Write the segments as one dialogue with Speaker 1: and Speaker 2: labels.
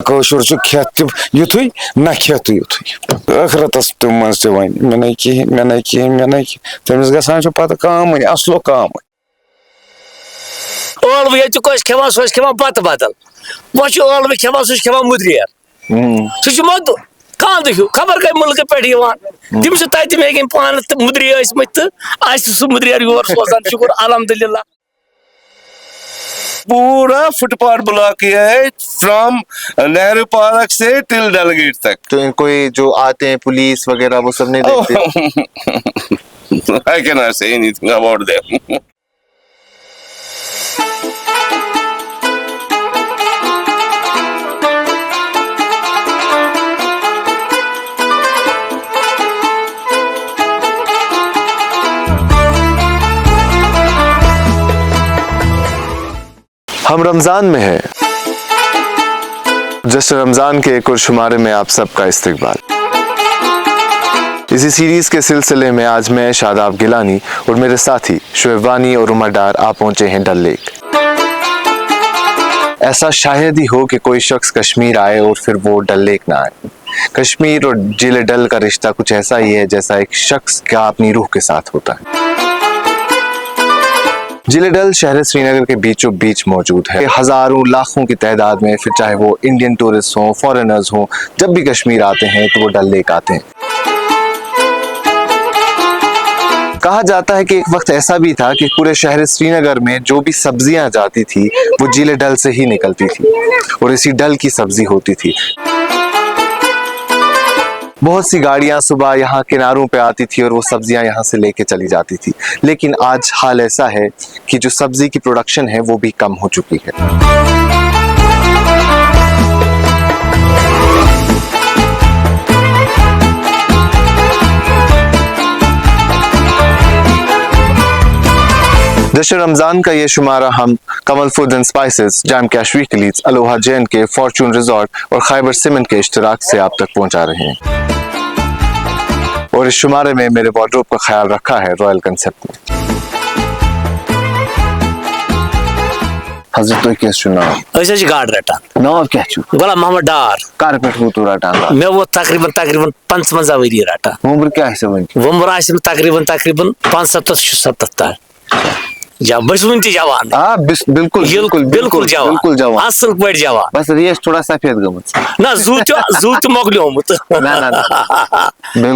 Speaker 1: کٲشُر چھُ کھٮ۪تھ تہِ یُتھُے نہ کھٮ۪تھ تہِ یُتھُے ٲخرَتَس تہِ منٛز تہِ وَنہِ مےٚ نَے کِہیٖنۍ مےٚ نَے کِہیٖنۍ مےٚ نَے کِہیٖنۍ تٔمِس گژھان چھُ پَتہٕ کامٕے اَصلو کامٕے
Speaker 2: ٲلوٕ ییٚتیُک ٲسۍ کھٮ۪وان سُہ ٲسۍ کھٮ۪وان بَتہٕ بدل وۄنۍ چھُ ٲلوٕ کھٮ۪وان سُہ چھُ کھٮ۪وان مُدریر سُہ چھُ مۄدٕ کانٛدٕ ہیوٗ خبر کَمہِ مُلکہٕ پٮ۪ٹھ یِوان تِم چھِ تَتہِ میگِنۍ پانہٕ تہٕ مُدری ٲسۍمٕتۍ تہٕ اَسہِ سُہ مُدریر یور سوزان شُکُر الحمدُاللہ
Speaker 3: پورا فٹ پاتھ بلاک کیا ہے فرام نہرو پارک سے ٹل ڈل گیٹ تک.
Speaker 4: تو کوئی جو آتے ہیں پولیس وغیرہ وہ سب نہیں دیکھتے؟
Speaker 3: I cannot say anything about them.
Speaker 4: ہم رمضان میں ہیں، جشن رمضان کے ایک اور شمارے میں آپ سب کا استقبال۔ اسی سیریز کے سلسلے میں آج میں شاداب گیلانی اور میرے ساتھی شعیب وانی اور عمر ڈار آپ پہنچے ہیں ڈل لیک۔ ایسا شاید ہی ہو کہ کوئی شخص کشمیر آئے اور پھر وہ ڈل لیک نہ آئے۔ کشمیر اور جھیل ڈل کا رشتہ کچھ ایسا ہی ہے جیسا ایک شخص کا اپنی روح کے ساتھ ہوتا ہے۔ جھیل ڈل شہر سری نگر کے بیچوں بیچ موجود ہے۔ ہزاروں لاکھوں کی تعداد میں، پھر چاہے وہ انڈین ٹورسٹ ہوں، فارنرز ہوں، جب بھی کشمیر آتے ہیں تو وہ ڈل لیک آتے ہیں۔ کہا جاتا ہے کہ ایک وقت ایسا بھی تھا کہ پورے شہر سری نگر میں جو بھی سبزیاں جاتی تھی وہ جھیل ڈل سے ہی نکلتی تھی اور اسی ڈل کی سبزی ہوتی تھی۔ بہت سی گاڑیاں صبح یہاں کناروں پہ آتی تھی اور وہ سبزیاں یہاں سے لے کے چلی جاتی تھی، لیکن آج حال ایسا ہے کہ جو سبزی کی پروڈکشن ہے وہ بھی کم ہو چکی ہے۔ جشن رمضان کا یہ شمارہ ہم کمل فوڈ اینڈ اسپائسز، جام کیشوی کلیز، الوہا جین کے فارچون ریزورٹ اور خیبر سیمنٹ کے اشتراک سے آپ تک پہنچا رہے ہیں، اور اس شمارے میں میرے وارڈروب کا خیال رکھا ہے رائل کنسپٹ نے۔ حضرت تو کیا سنا
Speaker 2: أسۍ حظ چھِ گاڈٕ رٹان
Speaker 4: ناو کیا چھو
Speaker 2: غلام محمد ڈار
Speaker 4: کار پٮ۪ٹھ ووتو رٹان
Speaker 2: مےٚ ووت تقریٖباً 55 ؤری رٹان
Speaker 4: عمر کیا ہے وۄنۍ
Speaker 2: وُمر آسہِ مےٚ تقریٖباً 75-76 تام بہٕ چھُس وُنہِ تہِ جوان
Speaker 4: بالکل
Speaker 2: بالکل جوان اصل پٲٹھۍ جوان
Speaker 4: بس ریش تھوڑا سفید گٔمٕژ
Speaker 2: نہ زُو تہِ مۄکلیومُت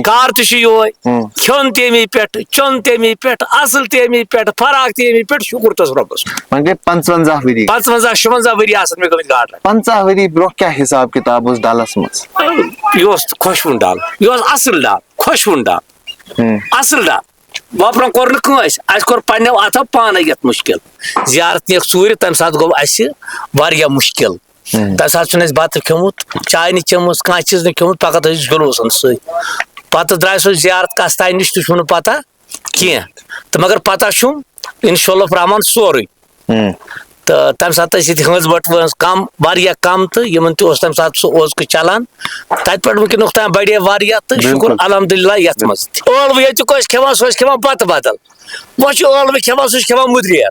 Speaker 2: کار تہِ چھُ یِہوے کھیوٚن تہِ امی پٮ۪ٹھ چیوٚن تہِ امی پٮ۪ٹھ اصل تہِ امی پٮ۪ٹھ فراق تہِ امی پٮ۪ٹھ شُکُر تس رۄبس
Speaker 4: وۄنۍ گٔے 55 ؤری
Speaker 2: 55-56 ؤری آسن مےٚ گٔمٕتۍ گاڈٕ
Speaker 4: 50 ؤری برونٛہہ کیٛاہ حساب کِتاب اوس ڈلس منٛز
Speaker 2: یہِ اوس خۄشوُن ڈل یہِ اوس اصل ڈل خۄشوُن ڈل اصل ڈل وۄپرن کوٚر نہٕ کٲنٛسہِ اَسہِ کوٚر پننیو اتھو پانے یتھ مُشکل زیارت نِیَکھ ژوٗرِ تمہِ ساتہٕ گوٚو اَسہِ واریاہ مُشکل تمہِ ساتہٕ چھُنہٕ اَسہِ بتہٕ کھیوٚمُت چاے نہٕ چٔمٕژ کانٛہہ چیٖز نہٕ کھیوٚمُت فقط ٲسۍ جلوٗسن سۭتۍ پتہٕ درٛاے سُہ زیارت کستانہِ نِش تہِ چھُ نہٕ پتہ کینٛہہ تہٕ مگر پتہ چھُم انشاء اللہ رحمان سورُے تہٕ تمہِ ساتہٕ ٲسۍ ییٚتہِ ہٲنز بٔٹوٕ ٲس کم واریاہ کم تہٕ یِمن تہِ اوس تمہِ ساتہٕ سُہ اوزکہٕ چلان تتہِ پٮ۪ٹھ وٕنکیٚنُک تام بڑے واریاہ تہٕ شُکُر الحمدُاللہ یتھ منٛز تہِ ٲلوٕ ییٚتیُک ٲسۍ کھٮ۪وان سُہ ٲسۍ کھٮ۪وان بتہٕ بدل وۄنۍ چھُ ٲلوٕ کھٮ۪وان سُہ چھُ کھٮ۪وان مُدریر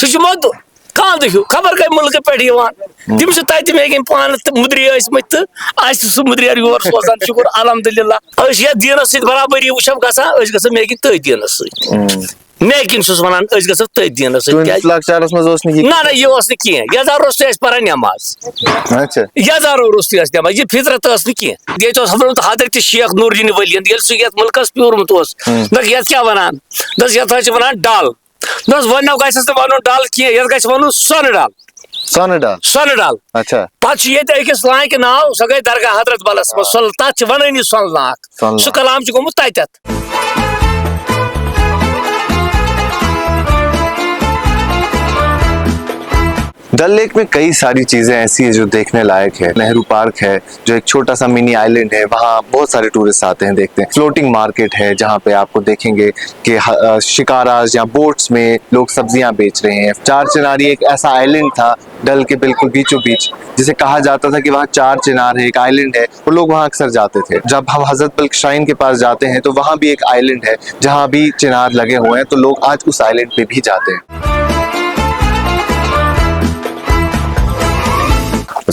Speaker 2: سُہ چھُ مۄدٕ کانٛدٕ ہیوٗ خبر کمہِ مُلکہٕ پٮ۪ٹھ یِوان تِم چھِ تتہِ میگِنۍ پانہٕ تہٕ مُدری ٲسۍمٕتۍ تہٕ اَسہِ سُہ مُدریر یور سوزان شُکُر الحمدُاللہ أسۍ یتھ دیٖنس سۭتۍ برابری وٕچھو گژھان أسۍ گژھو میگِنۍ تٔتھۍ دیٖنس سۭتۍ میکِنۍ چھُس ونان أسۍ گژھو تٔتھۍ دیٖنس سۭتۍ نہ یہِ اوس نہٕ کینٛہہ یزار روٚستُے ٲسۍ پران نٮ۪ماز یزارو روٚستُے ٲس نٮ۪ماز یہِ فطرت ٲس نہٕ کینٛہہ ییٚتہِ اوس حضرت حضرت شیخ نور الدین ؤلی ییٚلہِ سُہ یتھ مُلکس پیوٗرمُت اوس دوٚپُکھ یتھ کیاہ ونان دوٚپُس یتھ حظ چھِ ونان ڈل دوٚپُس وۄنۍ گژھٮ۪س نہٕ ونُن ڈل کینٛہہ یتھ گژھِ ونُن سۄنہٕ ڈل پتہٕ چھُ ییٚتہِ أکِس لانکہِ ناو سۄ گٔے درگاہ حضرت بلس منٛز تتھ چھِ ونٲنی سۄنہٕ لانک سُہ کلام چھُ گوٚمُت تتٮ۪تھ
Speaker 4: ڈل لیک میں کئی ساری چیزیں ایسی ہیں جو دیکھنے لائق ہے۔ نہرو پارک ہے جو ایک چھوٹا سا منی آئیلینڈ ہے، وہاں بہت سارے ٹورسٹ آتے ہیں دیکھتے ہیں۔ فلوٹنگ مارکیٹ ہے جہاں پہ آپ کو دیکھیں گے کہ شکاراز یا بوٹس میں لوگ سبزیاں بیچ رہے ہیں۔ چار چناری ایک ایسا آئیلینڈ تھا ڈل کے بالکل بیچوں بیچ جسے کہا جاتا تھا کہ وہاں چار چنار ہے، ایک آئیلینڈ ہے، اور لوگ وہاں اکثر جاتے تھے۔ جب ہم حضرت بل شرائن کے پاس جاتے ہیں تو وہاں بھی ایک آئیلینڈ ہے جہاں بھی چنار لگے ہوئے ہیں، تو لوگ آج اس آئیلینڈ پہ بھی جاتے ہیں۔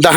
Speaker 5: 10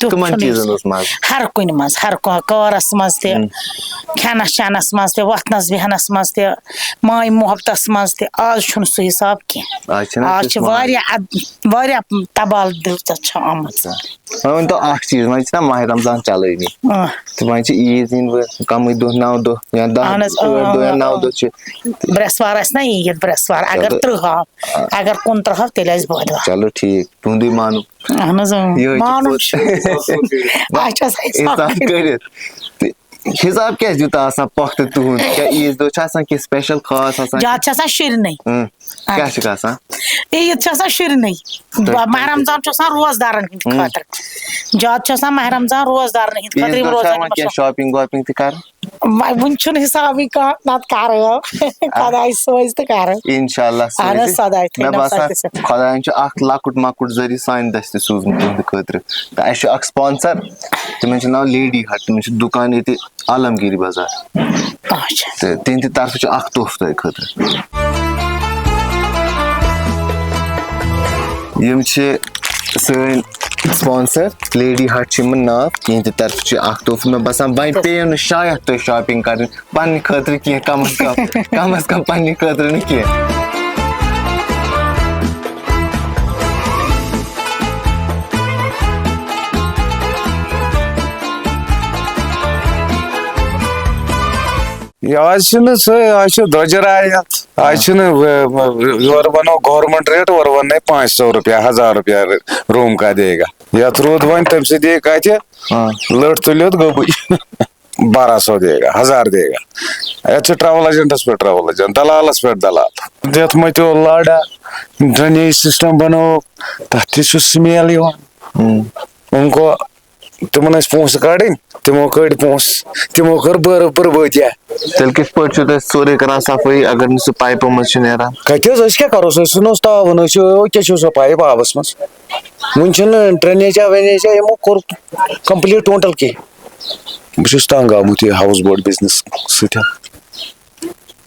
Speaker 4: تمن چیزن اوس مز
Speaker 6: ہر کُنہِ منٛز ہر کارس منٛز تہِ کھٮ۪نس چٮ۪نس منٛز تہِ وۄتھنس بیہنس منٛز تہِ ماے محبتس منٛز تہِ آز چھُنہٕ سُہ حساب کینٛہہ آز چھِ واریاہ تبال دِلچسپ چھِ آمٕژ
Speaker 4: وۄنۍ ؤنۍتو اکھ چیٖز وۄنۍ چھِ نا ماہِ رمضان چلٲنی تہٕ وۄنۍ چھِ عیٖد یِنۍ کمٕے دۄہ 9 دۄہ یا 10 دۄہ یا 9 دۄہ چھِ
Speaker 6: برٛٮ۪سوار آسہِ نا عیٖد برٛٮ۪سوار اگر 30 آو اگر 29 آو تیٚلہِ آسہِ بۄدوار
Speaker 4: چلو ٹھیٖک تُہُنٛدُے مانُن
Speaker 6: اہن حظ مانُن چھُ اَسہِ چھُ آسان حِساب
Speaker 4: کٔرِتھ تہٕ حِساب کیٛازِ یوٗتاہ آسان پۄختہٕ تُہُنٛد کیٛاہ عیٖذ دۄہ چھِ آسان کینٛہہ سپیشل خاص آسان
Speaker 6: زیادٕ چھِ آسان شُرنٕے
Speaker 4: کیٛاہ چھِ گژھان
Speaker 6: عیٖد چھِ آسان شُرنٕے ماہ رمضان چھُ آسان روزدارن ہٕنٛدِ خٲطرٕ زیادٕ چھُ آسان ماہ رمضان روزدارن ہٕنٛدِ خٲطرٕ یِم روزان
Speaker 4: کینٛہہ شاپِنٛگ واپِنٛگ تہِ کران
Speaker 6: وُنہِ چھُنہٕ حِسابٕے کانٛہہ نتہٕ کرو خۄداے سوزِ تہٕ کرو
Speaker 4: اِنشاء اللہ
Speaker 6: اہن حظ خۄداے
Speaker 4: مےٚ باسان خۄداین چھُ اکھ لۄکُٹ مۄکُٹ ذٔریعہٕ سانہِ دٔستہِ سوٗزمُت تُہنٛدِ خٲطرٕ تہٕ اَسہِ چھُ اکھ سپانسر تِمن چھُ ناو لیڈی ہٹ تِمن چھُ دُکان ییٚتہِ عالمگیری بازار تہٕ تِہنٛدِ طرفہٕ چھُ اکھ تحفہٕ تۄہہِ خٲطرٕ یِم چھِ سٲنۍ سپانسر لیڈی ہٹ چھُ یِمن ناو تِہنٛدِ طرفہٕ چھُ اکھ تحفہٕ مےٚ باسان وۄنۍ پیٚیو نہٕ شاید تۄہہِ شاپِنٛگ کرٕنۍ پننہِ خٲطرٕ کینٛہہ کم از کم پننہِ خٲطرٕ نہٕ کینٛہہ
Speaker 1: آز چھُنہٕ سُہ آز چھُ درٛۄجراے یتھ آز چھُنہٕ یورٕ ونو گورمنٹ ریٹ اورٕ وننے 500 روپیہ 1000 روپیہ روم کا دے گا یتھ روٗد وۄنۍ تمہِ سۭتۍ دے کتہِ لٔٹ تُلِتھ گوٚبٕے 1200 دے گا 1000 دے گا یتھ چھُ ٹریول ایجنٹس پٮ۪ٹھ ٹریول ایجنٹ دلالس پٮ۪ٹھ دلال دِتھ مٔتیو لاڈا ڈرٛنیج سسٹم بنووُکھ تتھ تہِ چھُ سمیل یِوان اُنکو تِمن ٲسۍ پونٛسہٕ کڑٕنۍ تِمو کٔڑۍ پونٛسہٕ تِمو کٔر بربٲدیا
Speaker 4: تیٚلہِ کِتھ پٲٹھۍ چھُو تُہۍ سورُے کران صفٲیی اگر نہٕ سُہ پایپو منٛز چھُ نیران
Speaker 1: کتہِ حظ أسۍ کیٛاہ کرو أسۍ ژھٕنوس تاوُن أسۍ کیٛاہ چھُ سۄ پایپ آبس منٛز وُنہِ چھُنہٕ ڈرٛنیجا وینیجا یِمو کوٚر کمپلیٖٹ ٹوٹل کینٛہہ بہٕ چھُس تنگ آمُت یہِ ہاوُس بوٹ بِزنس سۭتۍ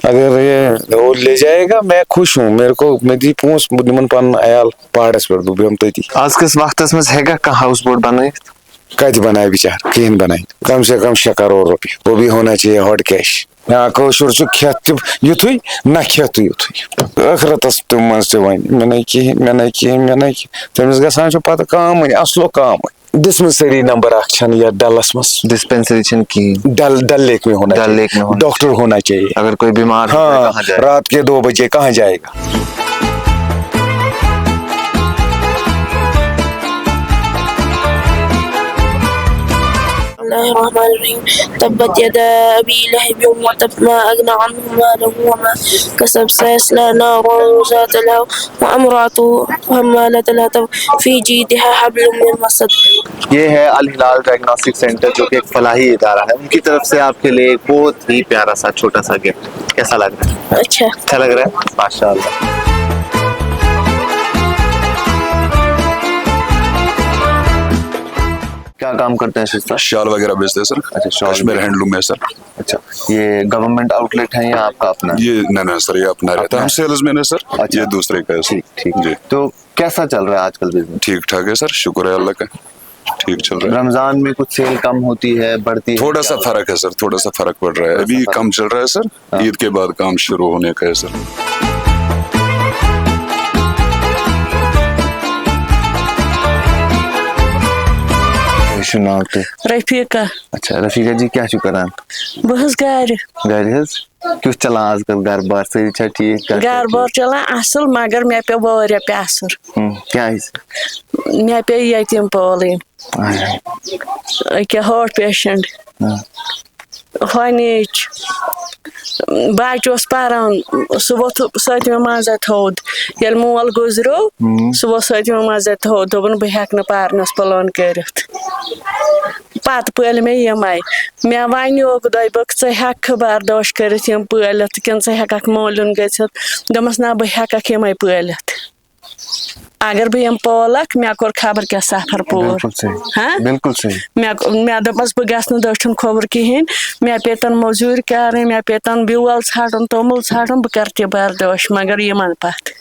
Speaker 1: اگر یہ وہ لے جائے گا میں خوش ہوں میرے کو میں دی پونٛسہٕ بہٕ دِمن پنُن عیال پہاڑس پٮ۪ٹھ بہٕ بیٚہمہٕ تٔتی
Speaker 4: آز کِس وقتس منٛز ہیٚکا کانٛہہ ہاوُس بوٹ بنٲیِتھ
Speaker 1: کتہِ بنایہِ بِچار کِہیٖنۍ بنایہِ کم سے کم 6 کرور رۄپیہِ وہ بھی ہونا چاہیے ہاٹ کیش کٲشُر چھُ کھٮ۪تھ تہِ یُتھُے نہ کھٮ۪تھ تہِ یُتھُے ٲخرتس منٛز تہِ وۄنۍ مےٚ نَے کِہیٖنۍ تٔمِس گژھان چھُ پتہٕ کامٕے اصلو کامٕے ڈسپینسری نمبر 1 چھنہٕ یتھ ڈلس منٛز
Speaker 4: ڈسپینسری چھنہٕ کِہیٖنۍ
Speaker 1: ڈل لیک میں ہونا چاہیے ڈاکٹر ہونا چاہیے
Speaker 4: اگر کوئی بیمار
Speaker 1: ہاں رات کے 2 بجے کہاں جائے گا
Speaker 7: الله الرحمن الرحيم تبت يدا أبي لهب وتب ما أغنى عنه ماله وما كسب سيصلى نارا ذات لهب وامرأته حمالة الحطب في جيدها حبل من مسد.
Speaker 4: یہ ہے الہلال ڈائگنوسٹک سینٹر جو کہ ایک فلاحی ادارہ ہے ان کی طرف سے آپ کے لیے ایک بہت ہی پیارا سا چھوٹا سا گفٹ کیسا لگ رہا ہے اچھا لگ رہا ہے ماشاء اللہ کیا کام کرتے ہیں سر
Speaker 8: شال وغیرہ بیچتے ہیں سر اچھا کشمیر ہینڈلوم ہے سر
Speaker 4: اچھا یہ گورنمنٹ آؤٹ لیٹ ہے یا آپ کا اپنا
Speaker 8: یہ نہیں سر یہ اپنا رہتا ہے ہم سیلز مین ہے سر یہ دوسرے کا ہے
Speaker 4: ٹھیک جی تو کیسا چل رہا ہے آج کل بزنس
Speaker 8: ٹھیک ٹھاک ہے سر شکر ہے اللہ کا ٹھیک چل رہا ہے
Speaker 4: رمضان میں کچھ سیل کم ہوتی ہے بڑھتی ہے
Speaker 8: تھوڑا سا فرق ہے سر تھوڑا سا فرق پڑ رہا ہے ابھی کم چل رہا ہے سر عید کے بعد کام شروع ہونے کا ہے سر
Speaker 7: رفیقہ
Speaker 4: اچھا رفیقہ جی کیا چھو کران
Speaker 7: بہٕ گھر
Speaker 4: حظ کیُتھ چلان آز کل گھر بار سٲری چھا ٹھیک
Speaker 7: گھر بار چلان اصل مگر مےٚ پیٚو واریاہ پیسُر
Speaker 4: کیازِ
Speaker 7: مےٚ پیٚیہِ یتیٖم پالٕنۍ أکیاہ ہارٹ پیشنٹ ہۄنیچ بچہِ اوس پران سُہ ووٚتھ سٔتمہِ منٛزے تھوٚد ییٚلہِ مول گُزریو سُہ ووٚتھ سٔتمہِ منٛزے تھوٚد دوٚپُن بہٕ ہٮ۪کہٕ نہٕ پرنس پلان کٔرِتھ پتہٕ پٲلۍ مےٚ یِمے مےٚ ونیوکھ دوٚپُکھ ژٕ ہٮ۪ککھٕ برداش کٔرِتھ یِم پٲلِتھ کِنہٕ ژٕ ہٮ۪ککھ مٲلِیُن گٔژھِتھ دوٚپمس نہ بہٕ ہٮ۪ککھ یِمے پٲلِتھ اگر بہٕ یِم پالکھ مےٚ کوٚر خبر کیٛاہ سفر پوٗرٕ مےٚ دوٚپمس بہٕ گژھٕ نہٕ دٔچھُن کھوٚوُر کِہیٖنۍ مےٚ پیٚتن موٚزوٗرۍ کرٕنۍ مےٚ پیٚتن بیول ژھانڈُن توٚمُل ژھانڈُن بہٕ کرٕ تہِ برداش مگر یِمن پتہٕ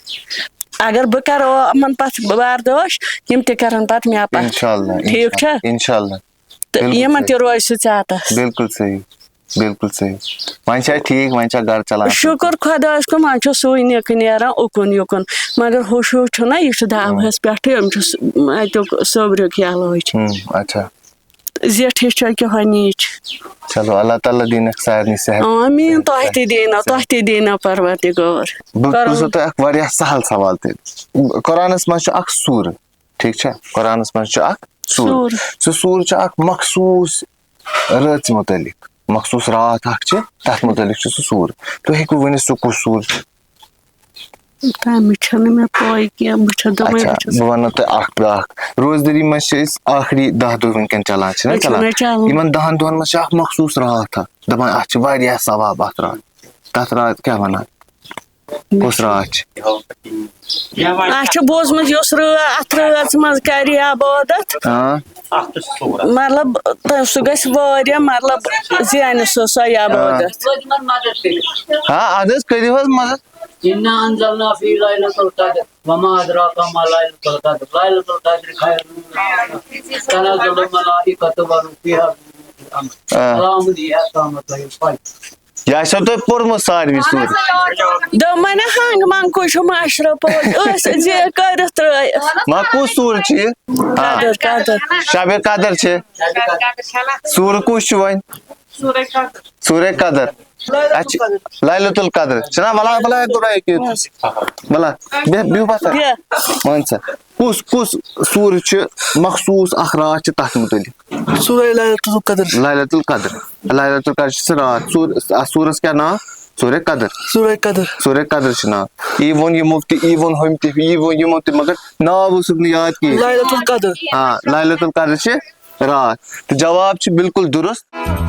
Speaker 7: اگر بہٕ کرو یِمن پتہٕ برداش یِم تہِ کرن پتہٕ مےٚ پتہٕ
Speaker 4: انشاءاللہ
Speaker 7: ٹھیٖک چھا
Speaker 4: انشاءاللہ
Speaker 7: تہٕ یِمن تہِ روزِ سُہ ژاتس
Speaker 4: بالکل صحیح بالکل صحیح وۄنۍ چھا ٹھیٖک وۄنۍ چھا گرٕ چلان
Speaker 7: شُکر خۄدایس کُن وۄنۍ چھُ سُے نِکہٕ نیران اُکُن یُکُن مگر ہُہ شُر چھُنہ یہِ چھُ دعوہس پٮ۪ٹھٕے أمۍ چھُ اَتیُک صبریُک علاج
Speaker 4: اچھا
Speaker 7: زِٹھِس چھِ أکیاہ ہۄ نیٖچ
Speaker 4: چلو اللہ تعالیٰ دِنکھ سارنٕے صحت
Speaker 7: آمیٖن تۄہہِ تہِ دیٖنا پروردِگار
Speaker 4: بہٕ پرٛژھو تۄہہِ اکھ واریاہ سہل سوال تیٚلہِ قرآنس منٛز چھُ اکھ سوٗرٕ ٹھیٖک چھا قرآنس منٛز چھُ اکھ سوٗرٕ سُہ سوٗرٕ چھُ اکھ مخصوٗص رٲژ مُتعلق مخصوٗص راتھ اکھ چھِ تتھ مُتعلق چھُ سُہ سوٗرٕ تُہۍ ہیٚکِو ؤنِتھ سُہ کُس سوٗر چھُ
Speaker 7: تَمِچ چھَنہٕ مےٚ پاے کینٛہہ بہٕ چھَس دَپان
Speaker 4: بہٕ وَنو تۄہہِ اکھ تہٕ اکھ روزدٔری منٛز چھِ أسۍ ٲخری 10 دۄہ وٕنکیٚن چلان چھِنہ چلان یِمن 10 دۄہن منٛز چھِ اکھ مخصوٗص راتھ اکھ دپان اتھ چھِ واریاہ ثواب اتھ راتھ تتھ راتھ کیاہ وَنان کُس راتھ چھِ
Speaker 7: اَسہِ چھُ بوٗزمُت یُس اتھ رٲژ منٛز کرِ عبادت مطلب سُہ گژھِ واریاہ مطلب زینہِ سۄ عبادت
Speaker 4: اَدٕ حظ کٔرِو حظ مدد
Speaker 9: إنا أنزلنا في ليلة القدر وما أدراك ما ليلة القدر ليلة القدر خير من تنزل الملائكة والروح فيها سلام هي حتى مطلع الفجر
Speaker 4: یہِ آسیو تۄہہِ پوٚرمُت ساروی سوٗر
Speaker 7: دوٚپمَے نہ ہنٛگ منٛگ کُے چھُ مَشرٕ پٲٹھۍ ٲسۍ زِ کٔرِتھ ترٲیِتھ
Speaker 4: ما کُس سوٗر چھُ یہِ شبِ قدر چھِ سوٗرٕ کُس چھُ وۄنۍ سوٗرے قدر اچھا ليلة القدر چھُنہ بلا بلا بلا بِہِو پتہ وَن سا کُس سوٗرٕ چھُ مخصوٗص اکھ راتھ چھِ تتھ مُتعلق
Speaker 10: سورہ لیلۃ القدر
Speaker 4: لیلۃ القدر لیلۃ القدر چھُ سُہ راتھ اتھ سوٗرس کیاہ ناو سورہ قدر سورہ قدر چھُ ناو یی ووٚن یِمو تہِ یی ووٚن ہُمۍ تہِ یی ووٚن یِمو تہِ مگر ناو اوسُکھ نہٕ یاد کِہیٖنۍ
Speaker 10: لیلۃ القدر
Speaker 4: لیلۃ القدر چھِ راتھ تہٕ جواب چھُ بالکل درست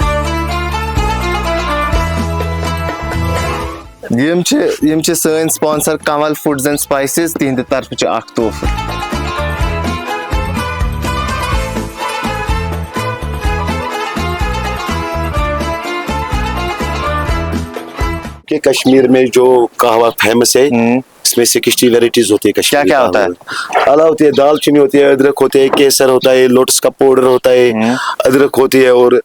Speaker 4: یِم چھِ سٲنۍ sponsor Kanwal foods and spices تِہنٛدِ طرفہٕ چھُ اکھ تحفہٕ
Speaker 11: کہ کشمیر میں جو قہوہ فیمس ہے اس میں 60 ویرائٹیز ہوتی ہے کشمیر
Speaker 4: کیا ہوتا ہے
Speaker 11: اعلیٰ ہوتی ہے دال چینی ہوتی ہے ادرک ہوتی ہے کیسر ہوتا ہے لوٹس کا پاؤڈر ہوتا ہے ادرک ہوتی ہے اور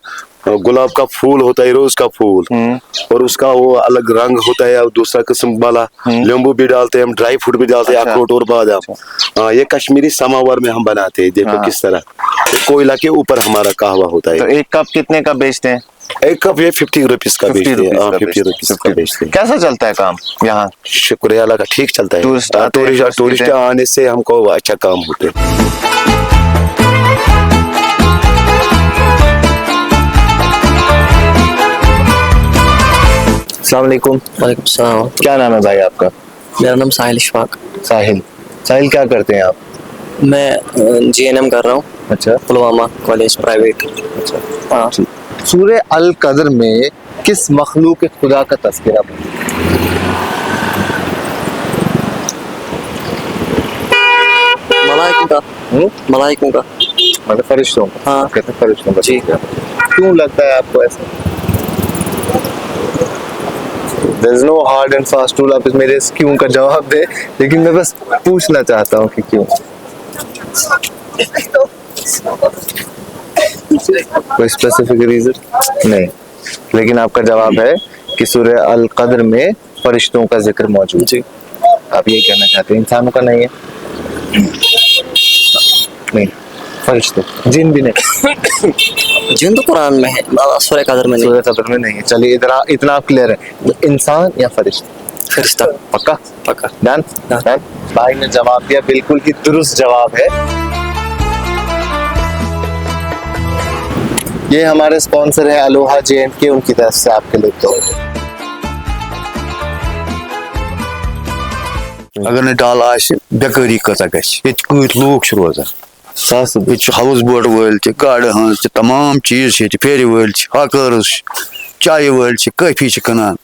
Speaker 11: گلاب کا پھول ہوتا ہے روز کا پھول اور اس کا وہ الگ رنگ ہوتا ہے اور دوسرا قسم والا لیمبو بھی ڈالتے ہیں ہم ڈرائی فروٹ بھی ڈالتے ہیں اخروٹ اور بادام یہ کشمیری سماور میں ہم بناتے ہیں دیکھو کس طرح کوئلہ کے اوپر ہمارا قہوہ ہوتا ہے
Speaker 4: ایک کپ کتنے کا بیچتے ہیں
Speaker 11: ایک کپ یہ 50 روپیز کا بیچتے ہیں 50 روپیز کا بیچتے ہیں
Speaker 4: کیسا چلتا ہے کام یہاں
Speaker 11: شکریہ اللہ کا ٹھیک چلتا ہے ٹورسٹ آنے سے ہم کو اچھا کام ہوتے ہیں
Speaker 4: السلام علیکم
Speaker 12: وعلیکم السلام
Speaker 4: کیا نام ہے بھائی آپ کا
Speaker 12: میرا نام ساحل اشفاق
Speaker 4: ساحل کیا کرتے ہیں آپ
Speaker 12: میں GNM کر رہا ہوں
Speaker 4: اچھا
Speaker 12: پلوامہ کالج پرائیویٹ
Speaker 4: ہاں سورہ القدر میں کس مخلوق خدا کا تذکرہ
Speaker 12: ملائکوں کا
Speaker 4: مطلب فرشتوں کا
Speaker 12: ہاں
Speaker 4: فرشتوں کا
Speaker 12: جی
Speaker 4: کیوں لگتا ہے آپ کو ایسا There is no hard and fast rule آپ اس میرے کیوں کا جواب دیں لیکن میں بس پوچھنا چاہتا ہوں کہ کیوں کوئی اسپیسیفک ریزن نہیں لیکن آپ کا جواب ہے کہ سورہ القدر میں فرشتوں کا ذکر موجود ہے آپ یہ کہنا چاہتے ہیں انسانوں کا نہیں ہے نہیں فرشتے جن بھی نہیں
Speaker 12: جن تو قرآن میں ہے سورہ قدر میں نہیں
Speaker 4: سورہ قدر میں نہیں ہے چلیے اتنا آپ کلیئر ہے انسان یا فرشتہ
Speaker 12: فرشتہ
Speaker 4: پکا ڈن بھائی نے جواب دیا بالکل ہی درست جواب ہے یہ ہمارے اسپانسر ہے الوہا J&K ان کی طرف سے آپ کے لیے تو
Speaker 13: اگر نہ ڈال آسہِ بیکٲری کۭژاہ گژھِ ییٚتہِ کۭتۍ لوٗکھ چھِ روزان ییٚتہِ چھِ ہاوُس بوٹ وٲلۍ تہِ گاڑِ ہٕنٛز تہِ تمام چیٖز چھِ ییٚتہِ پھیرِ وٲلۍ چھِ ہاکٲرٕز چھِ چایہِ وٲلۍ چھِ کٲفی چھِ کٕنان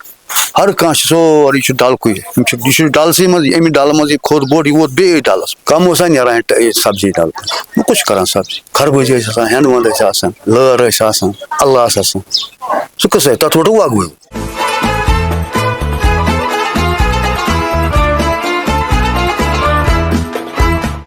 Speaker 13: ہر کانٛہہ چھِ سورُے چھُ ڈلکُے یہِ چھُ ڈلسٕے منٛز اَمہِ ڈلہٕ منٛز یہِ کھوٚت بوٚڑ یہِ ووت بیٚیہِ ڈلس کم اوس نیران سبزی ڈلہٕ وۄنۍ کُس چھُ کران سبزی خربوٗزِ ٲسۍ آسان ہٮ۪نٛدٕ وٮ۪نٛدٕ ٲسۍ آسان لٲر ٲسۍ آسان اللہ ٲس آسان سُہ قٕصے تتھ ووٚٹھ وگوُے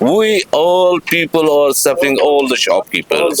Speaker 3: we all people are suffering, all the shopkeepers।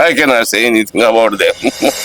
Speaker 3: I cannot say anything about them।